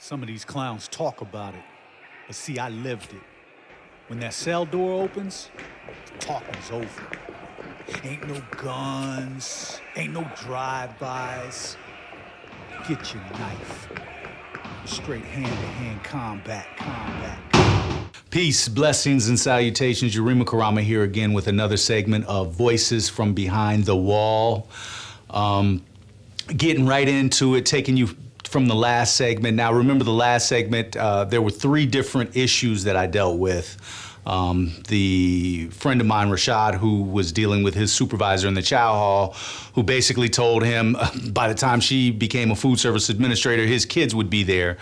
Some of these clowns talk about it, but see, I lived it. When that cell door opens, the talking's over. Ain't no guns, ain't no drive-bys. Get your knife. Straight hand-to-hand combat. Peace, blessings, and salutations. Yurima Karama here again with another segment of Voices from Behind the Wall. Getting right into it, taking you from the last segment. Now, remember the last segment, there were 3 different issues that I dealt with. The friend of mine, Rashad, who was dealing with his supervisor in the chow hall, who basically told him by the time she became a food service administrator, his kids would be there.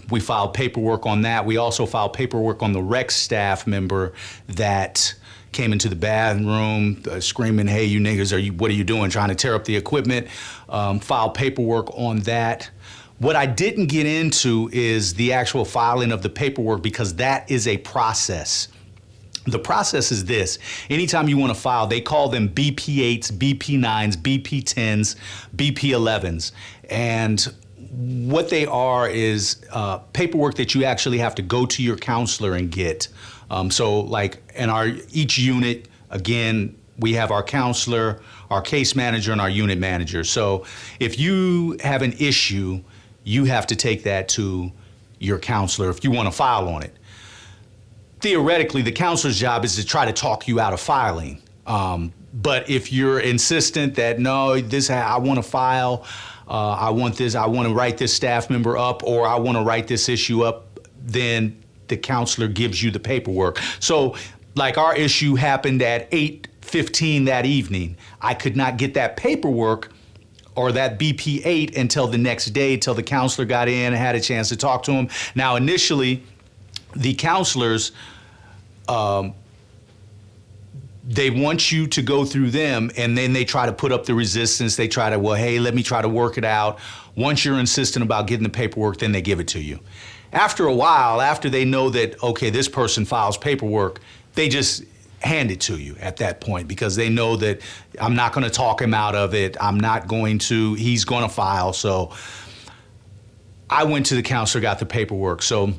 We filed paperwork on that. We also filed paperwork on the rec staff member that came into the bathroom screaming, "Hey, you niggas, what are you doing? Trying to tear up the equipment." Filed paperwork on that. What I didn't get into is the actual filing of the paperwork, because that is a process. The process is this: anytime you want to file, they call them BP8s, BP9s, BP10s, BP11s. And what they are is paperwork that you actually have to go to your counselor and get. So like in each unit, again, we have our counselor, our case manager, and our unit manager. So if you have an issue, you have to take that to your counselor if you want to file on it. Theoretically, the counselor's job is to try to talk you out of filing. But if you're insistent that, no, I want to file, I want to write this staff member up, or I want to write this issue up, then the counselor gives you the paperwork. So like our issue happened at 8:15 that evening. I could not get that paperwork or that BP8 until the next day, till the counselor got in and had a chance to talk to him. Now, initially, the counselors, they want you to go through them, and then they try to put up the resistance. They try to, well, hey, let me try to work it out. Once you're insistent about getting the paperwork, then they give it to you. After a while, after they know that, okay, this person files paperwork, they just hand it to you at that point, because they know that I'm not going to talk him out of it. He's going to file. So I went to the counselor, got the paperwork. So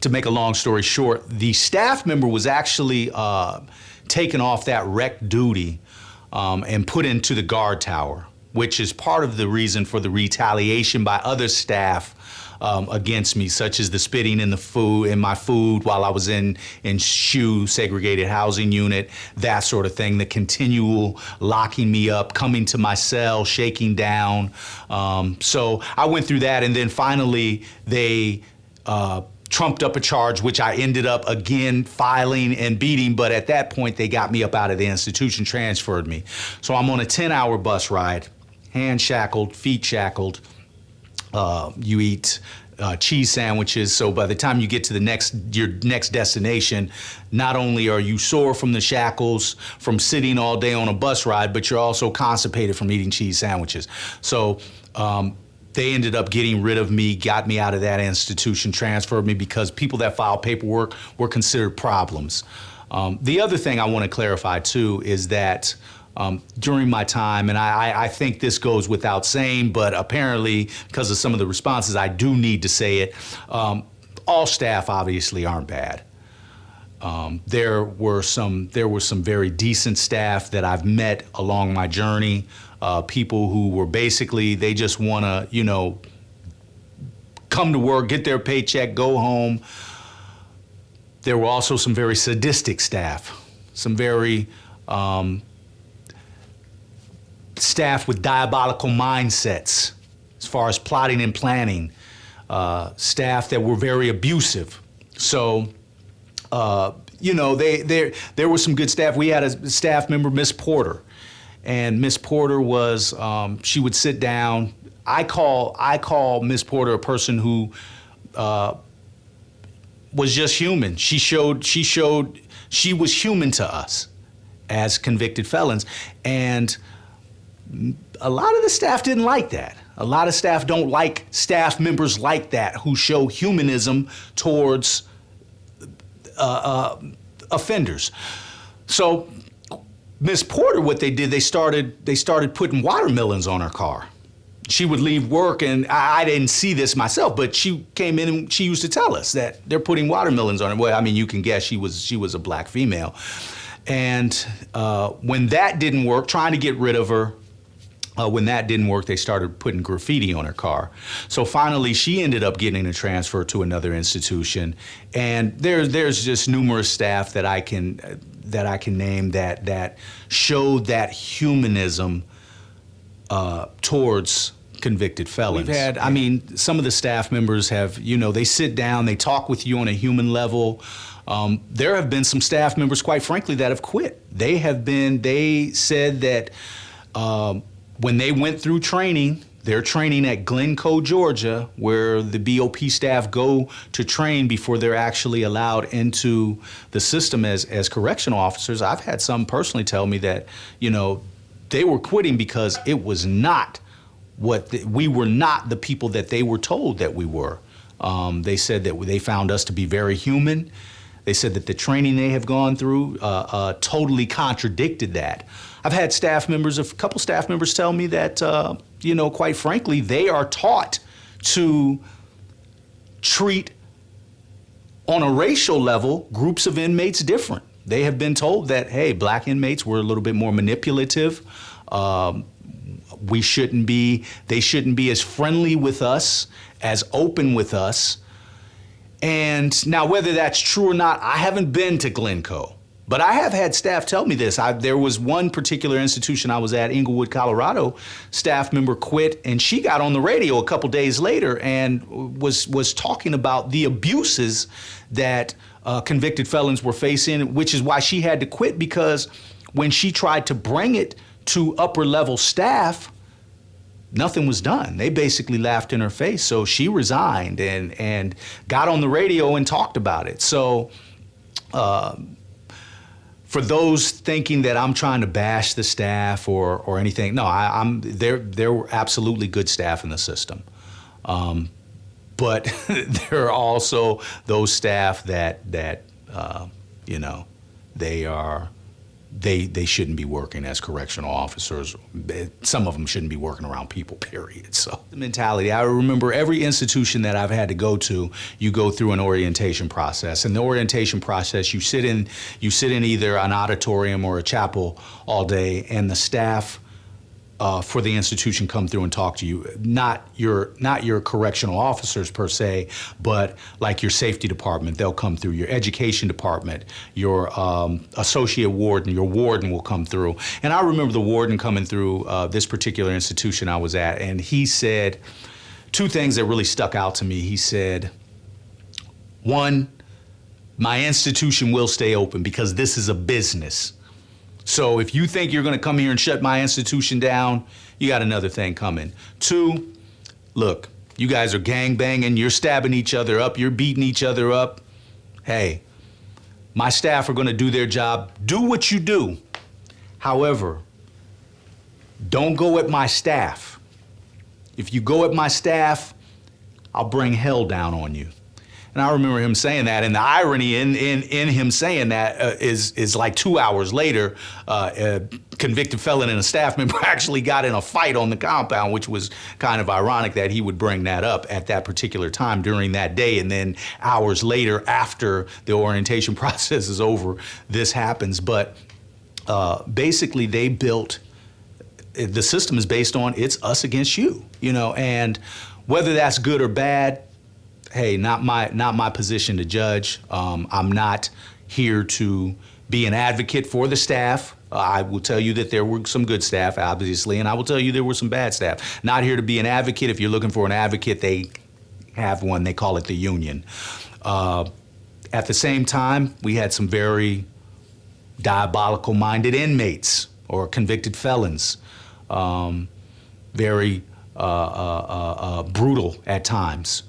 to make a long story short, the staff member was actually taken off that rec duty and put into the guard tower, which is part of the reason for the retaliation by other staff against me, such as the spitting in my food while I was in SHU, segregated housing unit, that sort of thing, the continual locking me up, coming to my cell, shaking down. So I went through that, and then finally they trumped up a charge, which I ended up again filing and beating, but at that point they got me up out of the institution, transferred me. So I'm on a 10-hour bus ride, hands shackled, feet shackled. You eat cheese sandwiches, so by the time you get to your next destination, not only are you sore from the shackles, from sitting all day on a bus ride, but you're also constipated from eating cheese sandwiches. So they ended up getting rid of me, got me out of that institution, transferred me, because people that file paperwork were considered problems. The other thing I want to clarify too is that during my time, and I think this goes without saying, but apparently because of some of the responses, I do need to say it. All staff obviously aren't bad. There were some very decent staff that I've met along my journey. People who were basically, they just want to, come to work, get their paycheck, go home. There were also some very sadistic staff, some very staff with diabolical mindsets as far as plotting and planning, staff that were very abusive. So, there was some good staff. We had a staff member, Miss Porter, and Miss Porter was, she would sit down. I call Miss Porter a person who was just human. She was human to us as convicted felons, and a lot of the staff didn't like that. A lot of staff don't like staff members like that who show humanism towards offenders. So Miss Porter, what they did, they started putting watermelons on her car. she would leave work, and I didn't see this myself, but she came in and she used to tell us that they're putting watermelons on it. Well, I mean, you can guess she was a black female. And when that didn't work, trying to get rid of her, when that didn't work, they started putting graffiti on her car. So finally, she ended up getting a transfer to another institution. And there's just numerous staff that I can name that showed that humanism towards convicted felons. We've had, I mean, some of the staff members have, they sit down, they talk with you on a human level. There have been some staff members, quite frankly, that have quit. They said that when they went through training, their training at Glencoe, Georgia, where the BOP staff go to train before they're actually allowed into the system as correctional officers. I've had some personally tell me that, they were quitting because it was not we were not the people that they were told that we were. They said that they found us to be very human. They said that the training they have gone through totally contradicted that. I've had a couple staff members tell me that, quite frankly, they are taught to treat, on a racial level, groups of inmates different. They have been told that, hey, black inmates were a little bit more manipulative. They shouldn't be as friendly with us, as open with us. And now, whether that's true or not, I haven't been to Glencoe, but I have had staff tell me this. There was one particular institution I was at, Inglewood, Colorado. Staff member quit, and she got on the radio a couple days later and was talking about the abuses that convicted felons were facing, which is why she had to quit, because when she tried to bring it to upper level staff, nothing was done. They basically laughed in her face. So she resigned and got on the radio and talked about it. So for those thinking that I'm trying to bash the staff or anything, no, there were absolutely good staff in the system. But there are also those staff that they shouldn't be working as correctional officers. Some of them shouldn't be working around people, period. So the mentality, I remember every institution that I've had to go to, you go through an orientation process. And the orientation process, you sit in either an auditorium or a chapel all day, and the staff for the institution come through and talk to you. Not your correctional officers per se, but like your safety department, they'll come through. Your education department, your associate warden, your warden will come through. And I remember the warden coming through this particular institution I was at, and he said two things that really stuck out to me. He said, one, my institution will stay open because this is a business. So if you think you're going to come here and shut my institution down, you got another thing coming. Two, look, you guys are gang banging, you're stabbing each other up, you're beating each other up. Hey, my staff are going to do their job. Do what you do. However, don't go at my staff. If you go at my staff, I'll bring hell down on you. And I remember him saying that, and the irony in him saying that is like 2 hours later, a convicted felon and a staff member actually got in a fight on the compound, which was kind of ironic that he would bring that up at that particular time during that day, and then hours later, after the orientation process is over, this happens. But basically, they built, the system is based on it's us against you, and whether that's good or bad, hey, not my position to judge. I'm not here to be an advocate for the staff. I will tell you that there were some good staff, obviously, and I will tell you there were some bad staff. Not here to be an advocate. If you're looking for an advocate, they have one. They call it the union. At the same time, we had some very diabolical-minded inmates or convicted felons, very brutal at times.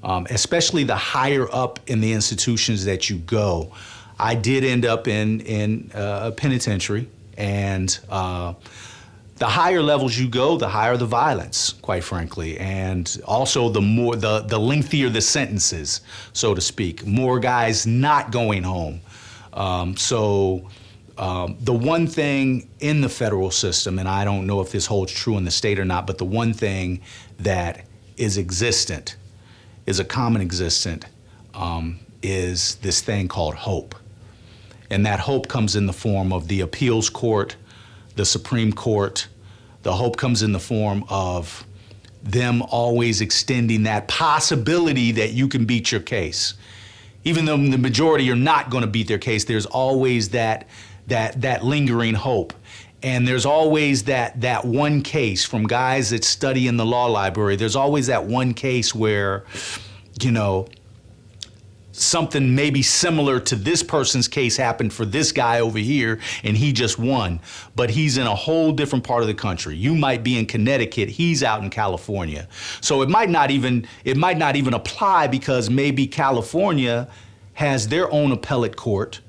Especially the higher up in the institutions that you go. I did end up in a penitentiary, and the higher levels you go, the higher the violence, quite frankly, and also the lengthier the sentences, so to speak. More guys not going home. So The one thing in the federal system, and I don't know if this holds true in the state or not, but the one thing that is existent, is a common existent, is this thing called hope. And that hope comes in the form of the appeals court, the Supreme Court. The hope comes in the form of them always extending that possibility that you can beat your case. Even though the majority are not going to beat their case, there's always that lingering hope. And there's always that one case from guys that study in the law library. There's always that one case where, you know, something maybe similar to this person's case happened for this guy over here and he just won, but he's in a whole different part of the country. You might be in Connecticut, he's out in California. So it might not even apply because maybe California has their own appellate court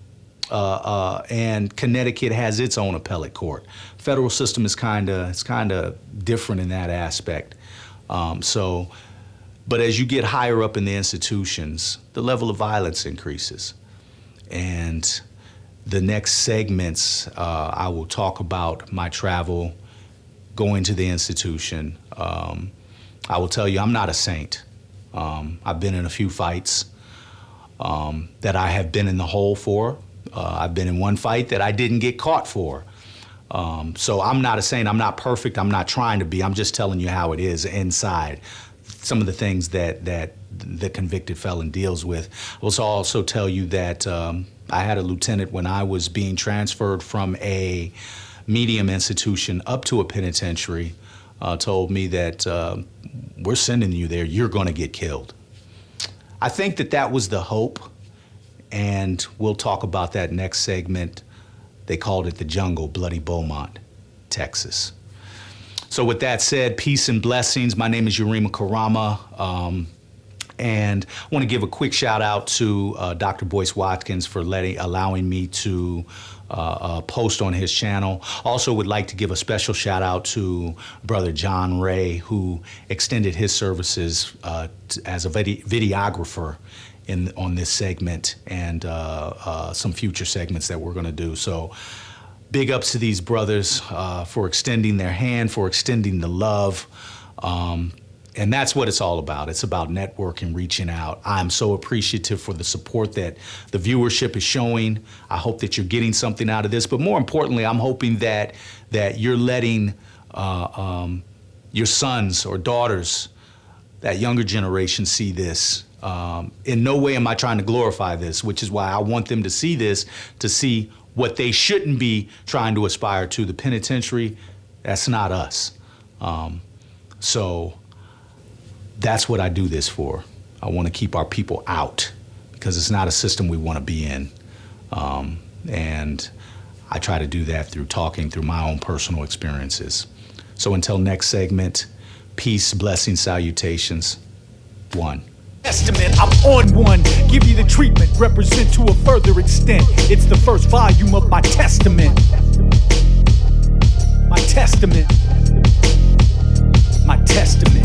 and Connecticut has its own appellate court. Federal system is kind of different in that aspect. But as you get higher up in the institutions, the level of violence increases. And the next segments, I will talk about my travel, going to the institution. I will tell you, I'm not a saint. I've been in a few fights that I have been in the hole for. I've been in one fight that I didn't get caught for. So I'm not a saint. I'm not perfect. I'm not trying to be. I'm just telling you how it is inside. Some of the things that the convicted felon deals with. I will also tell you that I had a lieutenant when I was being transferred from a medium institution up to a penitentiary, told me that we're sending you there, you're gonna get killed. I think that was the hope, and we'll talk about that next segment. They called it the jungle, Bloody Beaumont, Texas. So with that said, peace and blessings. My name is Yurima Karama, and I want to give a quick shout out to Dr. Boyce Watkins for allowing me to post on his channel. Also would like to give a special shout out to Brother John Ray, who extended his services as a videographer on this segment and some future segments that we're going to do. So big ups to these brothers for extending their hand, for extending the love. And that's what it's all about. It's about networking, reaching out. I'm so appreciative for the support that the viewership is showing. I hope that you're getting something out of this. But more importantly, I'm hoping that you're letting your sons or daughters, that younger generation, see this. In no way am I trying to glorify this, which is why I want them to see this, to see what they shouldn't be trying to aspire to. The penitentiary, that's not us. So that's what I do this for. I want to keep our people out because it's not a system we want to be in. And I try to do that through talking through my own personal experiences. So until next segment, peace, blessings, salutations. One. Testament, I'm on one. Give you the treatment, represent to a further extent. It's the first volume of my testament. My testament. My testament.